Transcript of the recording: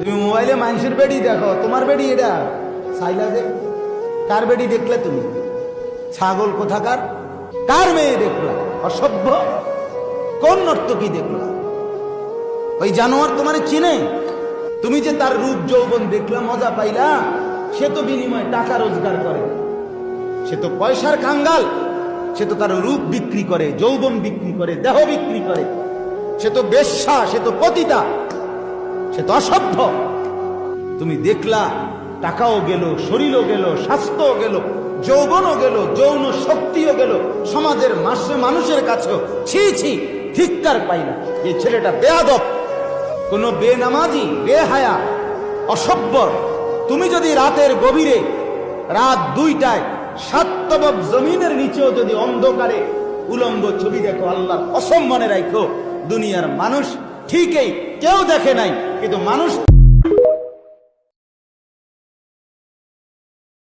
তুমি মোবাইলে মানুষের বেডি দেখো, তোমার বেডি এটা সাইলা দেখ। কার বেডি দেখলে তুমি? ছাগল কোথাকার? কার মেয়ে দেখলা? অসভ্য। কোন নর্তকী দেখলা? ওই জানোয়ার তোমার চিনে? তুমি যে তার রূপ যৌবন দেখলা, মজা পাইলা, সে তো বিনিময়ে টাকা রোজগার করে, সে তো পয়সার কাঙ্গাল, সে তো তার রূপ বিক্রি করে, যৌবন বিক্রি করে, দেহ বিক্রি করে, সে তো বেশ্যা, সে তো পতিতা, সে তো অসভ্য। তুমি দেখলা, টাকাও গেল, শরীরও গেল, স্বাস্থ্যও গেল, যৌবনও গেল, যৌন শক্তিও গেল, সমাজের মানুষের কাছেও ছি ছি ধিক্কার পাইলা। এই ছেলেটা বেয়াদব, কোন বেনামাজি, বেহায়া, অসভ্য। তুমি যদি রাতের গভীরে, রাত 2টায় সাতবব জমিনের নিচেও যদি অন্ধকারে উলঙ্গ ছবি দেখো, আল্লাহর কসম মনে রাখো, দুনিয়ার মানুষ ঠিকই কেউ দেখে নাই, কিন্তু মানুষ